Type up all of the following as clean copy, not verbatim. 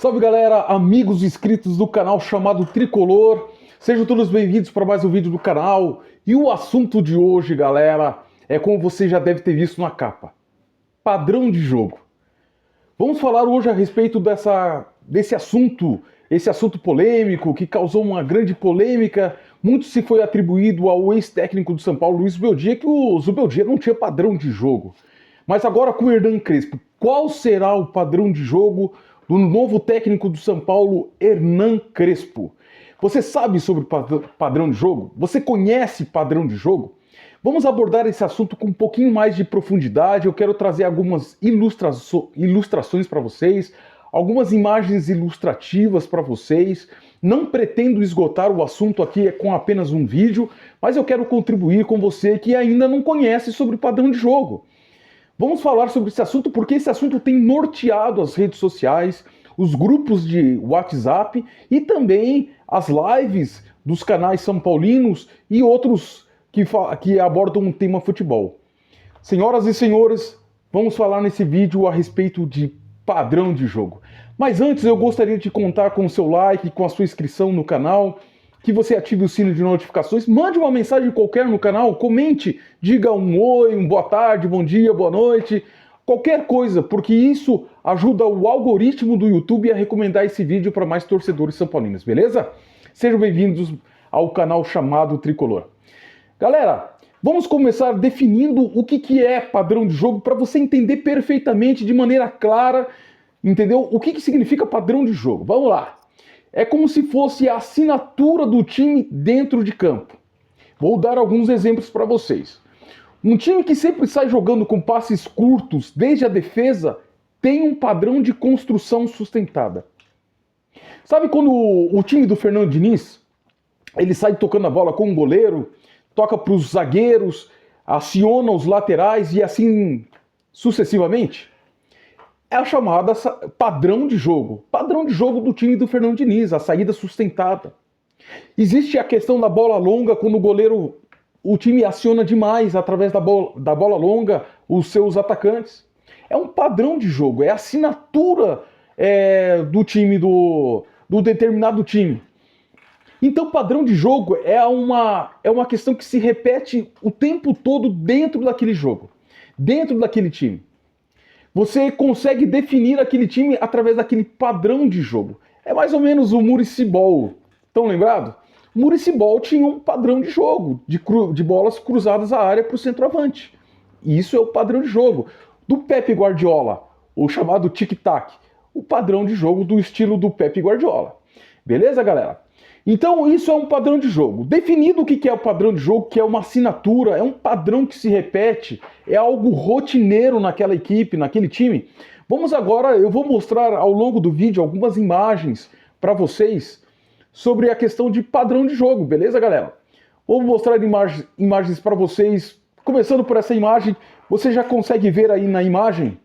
Salve galera, amigos inscritos do canal chamado Tricolor, sejam todos bem-vindos para mais um vídeo do canal. E o assunto de hoje, galera, é como você já deve ter visto na capa: padrão de jogo. Vamos falar hoje a respeito desse assunto, esse assunto polêmico que causou uma grande polêmica. Muito se foi atribuído ao ex-técnico do São Paulo, Luiz Zubeldia, que o Zubeldia não tinha padrão de jogo. Mas agora com o Hernan Crespo, qual será o padrão de jogo do novo técnico do São Paulo, Hernan Crespo? Você sabe sobre padrão de jogo? Você conhece padrão de jogo? Vamos abordar esse assunto com um pouquinho mais de profundidade. Eu quero trazer algumas ilustrações para vocês, algumas imagens ilustrativas para vocês. Não pretendo esgotar o assunto aqui com apenas um vídeo, mas eu quero contribuir com você que ainda não conhece sobre padrão de jogo. Vamos falar sobre esse assunto porque esse assunto tem norteado as redes sociais, os grupos de WhatsApp e também as lives dos canais são paulinos e outros que abordam um tema futebol. Senhoras e senhores, vamos falar nesse vídeo a respeito de padrão de jogo. Mas antes eu gostaria de contar com o seu like, com a sua inscrição no canal, que você ative o sino de notificações, mande uma mensagem qualquer no canal, comente, diga um oi, um boa tarde, bom dia, boa noite, qualquer coisa, porque isso ajuda o algoritmo do YouTube a recomendar esse vídeo para mais torcedores são paulinos, beleza? Sejam bem-vindos ao canal chamado Tricolor. Galera, vamos começar definindo o que é padrão de jogo para você entender perfeitamente, de maneira clara, entendeu? O que significa padrão de jogo. Vamos lá. É como se fosse a assinatura do time dentro de campo. Vou dar alguns exemplos para vocês. Um time que sempre sai jogando com passes curtos desde a defesa tem um padrão de construção sustentada. Sabe quando o time do Fernando Diniz, ele sai tocando a bola com o goleiro, toca para os zagueiros, aciona os laterais e assim sucessivamente? É a chamada padrão de jogo. Padrão de jogo do time do Fernando Diniz, a saída sustentada. Existe a questão da bola longa, quando o time aciona demais através da bola longa os seus atacantes. É um padrão de jogo, é a assinatura do time, do determinado time. Então, padrão de jogo é uma questão que se repete o tempo todo dentro daquele jogo, dentro daquele time. Você consegue definir aquele time através daquele padrão de jogo. É mais ou menos o Muricy Ball. Estão lembrados? O Muricy Ball tinha um padrão de jogo, de bolas cruzadas à área para o centroavante. E isso é o padrão de jogo. Do Pep Guardiola, o chamado tic-tac. O padrão de jogo do estilo do Pep Guardiola. Beleza, galera? Então isso é um padrão de jogo. Definido o que é o padrão de jogo, que é uma assinatura, é um padrão que se repete, é algo rotineiro naquela equipe, naquele time. Vamos agora, eu vou mostrar ao longo do vídeo algumas imagens para vocês sobre a questão de padrão de jogo, beleza, galera? Vou mostrar imagens para vocês, começando por essa imagem. Você já consegue ver aí na imagem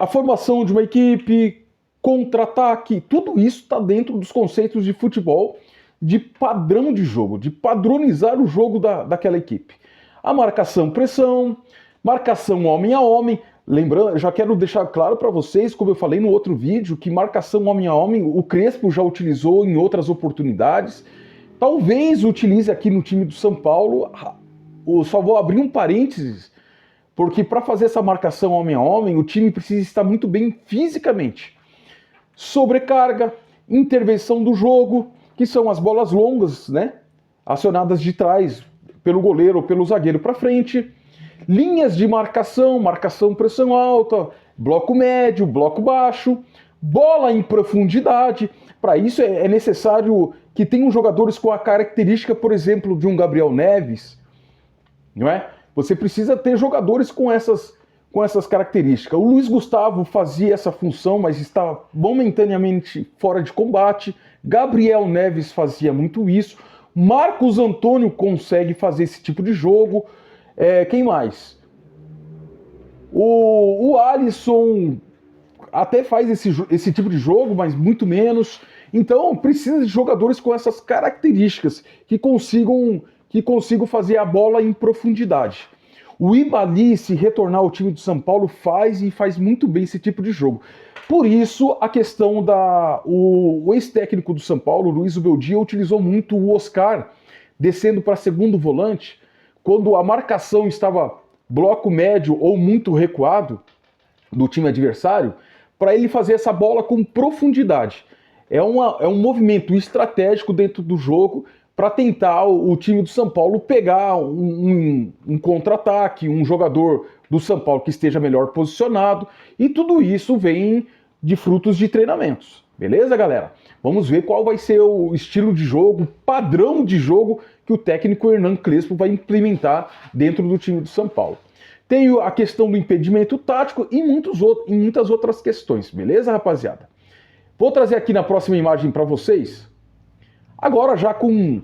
a formação de uma equipe, contra-ataque, tudo isso está dentro dos conceitos de futebol, de padrão de jogo, de padronizar o jogo daquela equipe. A marcação-pressão, marcação homem a homem. Lembrando, já quero deixar claro para vocês, como eu falei no outro vídeo, que marcação homem a homem, o Crespo já utilizou em outras oportunidades. Talvez utilize aqui no time do São Paulo. Eu só vou abrir um parênteses, porque para fazer essa marcação homem a homem, o time precisa estar muito bem fisicamente. Sobrecarga, intervenção do jogo, que são as bolas longas, né? Acionadas de trás pelo goleiro ou pelo zagueiro para frente. Linhas de marcação, marcação-pressão alta, bloco médio, bloco baixo, bola em profundidade. Para isso é necessário que tenham jogadores com a característica, por exemplo, de um Gabriel Neves, não é? Você precisa ter jogadores com essas características. O Luiz Gustavo fazia essa função, mas está momentaneamente fora de combate. Gabriel Neves fazia muito isso. Marcos Antônio consegue fazer esse tipo de jogo. Quem mais? O Alisson até faz esse tipo de jogo, mas muito menos. Então precisa de jogadores com essas características que consigam fazer a bola em profundidade. O Ibali, se retornar ao time do São Paulo, faz muito bem esse tipo de jogo. Por isso, a questão o ex-técnico do São Paulo, Luiz Ubeldia, utilizou muito o Oscar descendo para segundo volante, quando a marcação estava bloco médio ou muito recuado do time adversário, para ele fazer essa bola com profundidade. É um movimento estratégico dentro do jogo para tentar o time do São Paulo pegar um contra-ataque, um jogador do São Paulo que esteja melhor posicionado, e tudo isso vem de frutos de treinamentos. Beleza, galera? Vamos ver qual vai ser o estilo de jogo, o padrão de jogo que o técnico Hernan Crespo vai implementar dentro do time do São Paulo. Tem a questão do impedimento tático e muitas outras questões, beleza, rapaziada? Vou trazer aqui na próxima imagem para vocês, agora já com um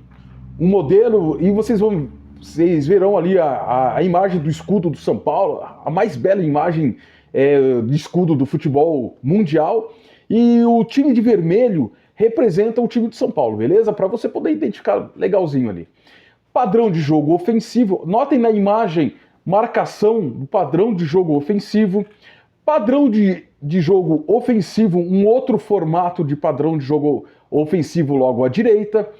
modelo, e vocês verão ali a imagem do escudo do São Paulo, a mais bela imagem de escudo do futebol mundial, e o time de vermelho representa o time de São Paulo, beleza? Para você poder identificar legalzinho ali. Padrão de jogo ofensivo, notem na imagem marcação do padrão de jogo ofensivo, padrão de jogo ofensivo, um outro formato de padrão de jogo ofensivo logo à direita.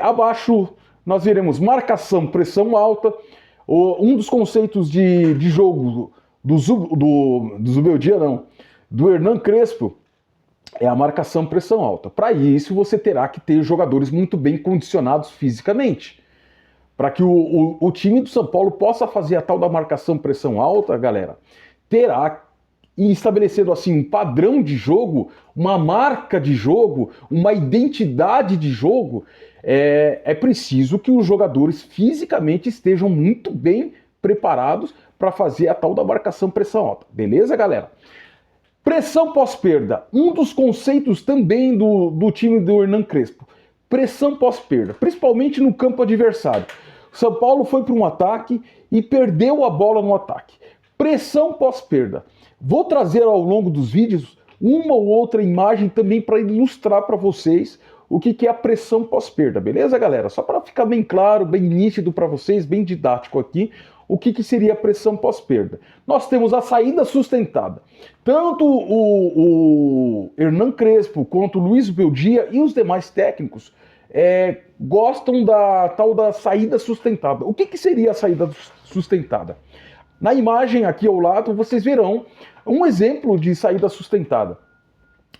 Abaixo nós veremos marcação, pressão alta. Um dos conceitos de jogo do Zubeldia, do Hernan Crespo, é a marcação, pressão alta. Para isso você terá que ter jogadores muito bem condicionados fisicamente. Para que o time do São Paulo possa fazer a tal da marcação, pressão alta, galera, terá e estabelecendo assim um padrão de jogo, uma marca de jogo, uma identidade de jogo, é preciso que os jogadores fisicamente estejam muito bem preparados para fazer a tal da marcação pressão alta. Beleza, galera? Pressão pós-perda, um dos conceitos também do time do Hernan Crespo. Pressão pós-perda, principalmente no campo adversário. São Paulo foi para um ataque e perdeu a bola no ataque. Pressão pós-perda. Vou trazer ao longo dos vídeos uma ou outra imagem também para ilustrar para vocês o que é a pressão pós-perda, beleza, galera? Só para ficar bem claro, bem nítido para vocês, bem didático aqui, o que seria a pressão pós-perda. Nós temos a saída sustentada. Tanto o Hernan Crespo quanto o Luiz Beldia e os demais técnicos gostam da tal da saída sustentada. O que seria a saída sustentada? Na imagem aqui ao lado vocês verão um exemplo de saída sustentada.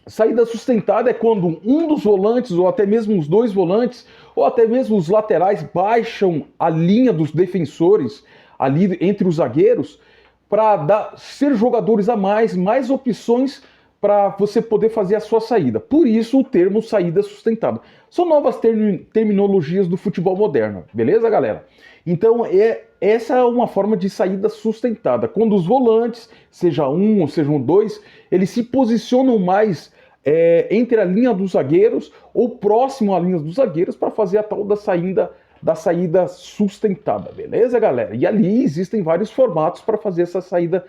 Saída sustentada é quando um dos volantes, ou até mesmo os dois volantes, ou até mesmo os laterais baixam a linha dos defensores ali entre os zagueiros para ser jogadores a mais opções para você poder fazer a sua saída. Por isso o termo saída sustentada. São novas terminologias do futebol moderno, beleza, galera? Então essa é uma forma de saída sustentada, quando os volantes, seja um ou sejam dois, eles se posicionam mais entre a linha dos zagueiros ou próximo à linha dos zagueiros para fazer a tal da saída sustentada, beleza, galera? E ali existem vários formatos para fazer essa saída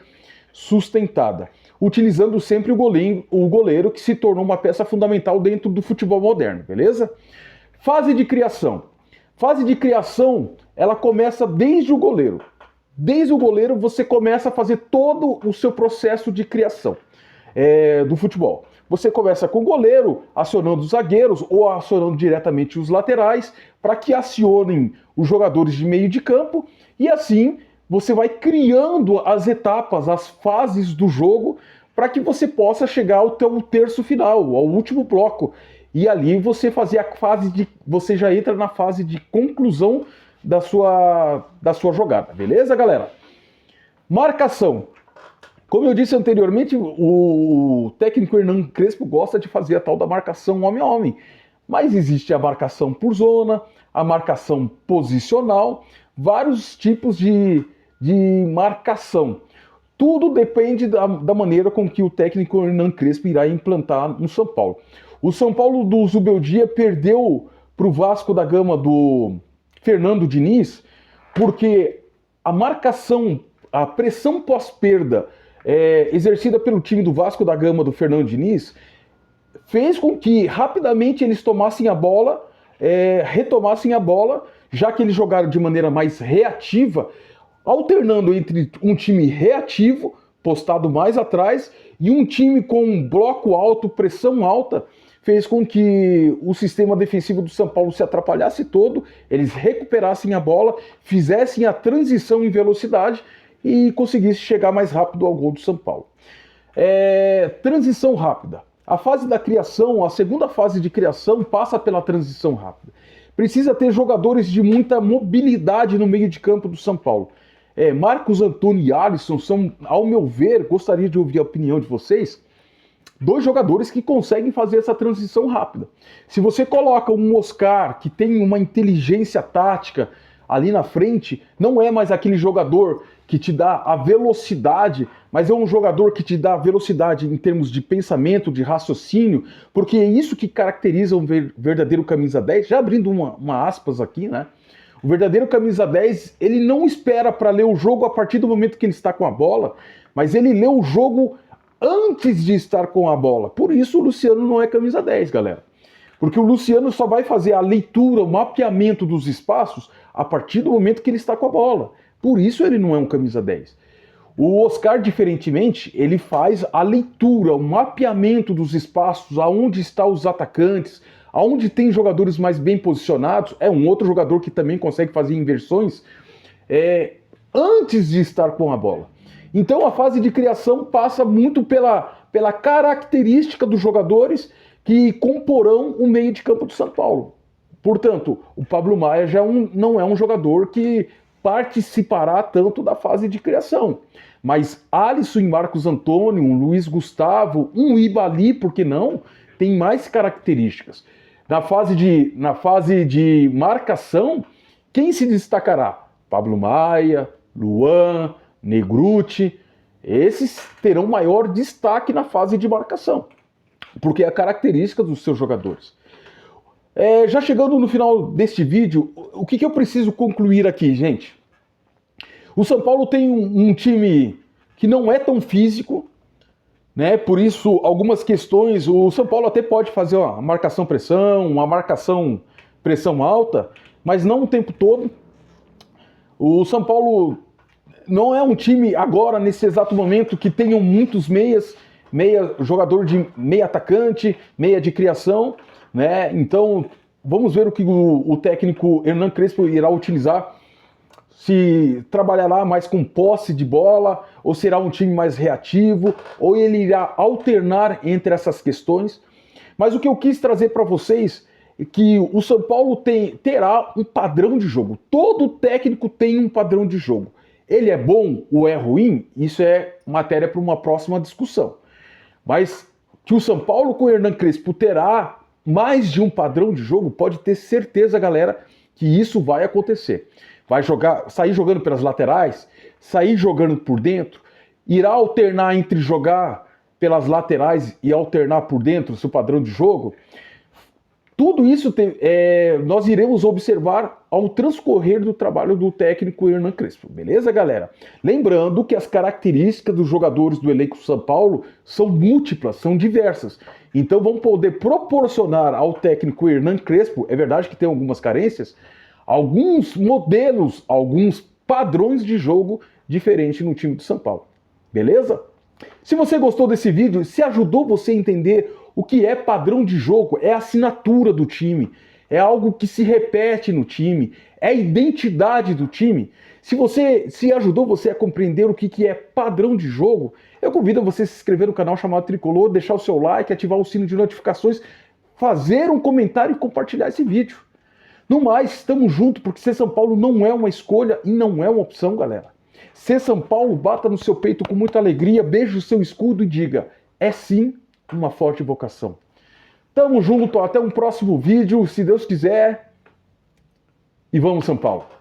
sustentada, utilizando sempre o goleiro, que se tornou uma peça fundamental dentro do futebol moderno, beleza? Fase de criação. Fase de criação, ela começa desde o goleiro. Desde o goleiro você começa a fazer todo o seu processo de criação do futebol. Você começa com o goleiro, acionando os zagueiros ou acionando diretamente os laterais para que acionem os jogadores de meio de campo, e assim você vai criando as etapas, as fases do jogo para que você possa chegar ao teu terço final, ao último bloco. E ali você você já entra na fase de conclusão da sua jogada, beleza, galera? Marcação. Como eu disse anteriormente, o técnico Hernan Crespo gosta de fazer a tal da marcação homem a homem. Mas existe a marcação por zona, a marcação posicional, vários tipos de marcação. Tudo depende da maneira com que o técnico Hernan Crespo irá implantar no São Paulo. O São Paulo do Zubeldia perdeu para o Vasco da Gama do Fernando Diniz, porque a marcação, a pressão pós-perda exercida pelo time do Vasco da Gama do Fernando Diniz fez com que rapidamente eles tomassem a bola, retomassem a bola, já que eles jogaram de maneira mais reativa. alternando entre um time reativo, postado mais atrás, e um time com um bloco alto, pressão alta, fez com que o sistema defensivo do São Paulo se atrapalhasse todo, eles recuperassem a bola, fizessem a transição em velocidade e conseguissem chegar mais rápido ao gol do São Paulo. Transição rápida. A fase da criação, a segunda fase de criação, passa pela transição rápida. Precisa ter jogadores de muita mobilidade no meio de campo do São Paulo. Marcos Antônio e Alisson são, ao meu ver, gostaria de ouvir a opinião de vocês, dois jogadores que conseguem fazer essa transição rápida. Se você coloca um Oscar que tem uma inteligência tática ali na frente, não é mais aquele jogador que te dá a velocidade, mas é um jogador que te dá velocidade em termos de pensamento, de raciocínio, porque é isso que caracteriza um verdadeiro camisa 10, já abrindo uma aspas aqui, né? O verdadeiro camisa 10, ele não espera para ler o jogo a partir do momento que ele está com a bola, mas ele lê o jogo antes de estar com a bola. Por isso o Luciano não é camisa 10, galera. Porque o Luciano só vai fazer a leitura, o mapeamento dos espaços a partir do momento que ele está com a bola. Por isso ele não é um camisa 10. O Oscar, diferentemente, ele faz a leitura, o mapeamento dos espaços, aonde estão os atacantes, aonde tem jogadores mais bem posicionados. É um outro jogador que também consegue fazer inversões antes de estar com a bola. Então a fase de criação passa muito pela característica dos jogadores que comporão o meio de campo do São Paulo. Portanto, o Pablo Maia já não é um jogador que participará tanto da fase de criação. Mas Alisson e Marcos Antônio, um Luiz Gustavo, um Ibali, por que não, tem mais características. Na fase de marcação, quem se destacará? Pablo Maia, Luan, Negruti, esses terão maior destaque na fase de marcação, porque é a característica dos seus jogadores. Já chegando no final deste vídeo, o que eu preciso concluir aqui, gente? O São Paulo tem um time que não é tão físico, né? Por isso, algumas questões, o São Paulo até pode fazer uma marcação-pressão, uma marcação-pressão alta, mas não o tempo todo. O São Paulo não é um time agora, nesse exato momento, que tenham muitos jogador de meia atacante, meia de criação, né? Então, vamos ver o que o técnico Hernan Crespo irá utilizar. Se trabalhará mais com posse de bola, ou será um time mais reativo, ou ele irá alternar entre essas questões. Mas o que eu quis trazer para vocês é que o São Paulo terá um padrão de jogo. Todo técnico tem um padrão de jogo. Ele é bom ou é ruim? Isso é matéria para uma próxima discussão. Mas que o São Paulo com o Hernan Crespo terá mais de um padrão de jogo, pode ter certeza, galera, que isso vai acontecer. Vai sair jogando pelas laterais, sair jogando por dentro, irá alternar entre jogar pelas laterais e alternar por dentro, seu padrão de jogo. Tudo isso nós iremos observar ao transcorrer do trabalho do técnico Hernan Crespo, beleza, galera? Lembrando que as características dos jogadores do elenco São Paulo são múltiplas, são diversas. Então vão poder proporcionar ao técnico Hernan Crespo, é verdade que tem algumas carências, alguns modelos, alguns padrões de jogo diferentes no time do São Paulo, beleza? Se você gostou desse vídeo, se ajudou você a entender o que é padrão de jogo, é a assinatura do time, é algo que se repete no time, é a identidade do time. Se ajudou você a compreender o que é padrão de jogo, eu convido você a se inscrever no canal chamado Tricolor, deixar o seu like, ativar o sino de notificações, fazer um comentário e compartilhar esse vídeo. No mais, estamos juntos, porque ser São Paulo não é uma escolha e não é uma opção, galera. Ser São Paulo, bata no seu peito com muita alegria, beije o seu escudo e diga, é sim uma forte vocação. Tamo junto, até um próximo vídeo, se Deus quiser. E vamos, São Paulo!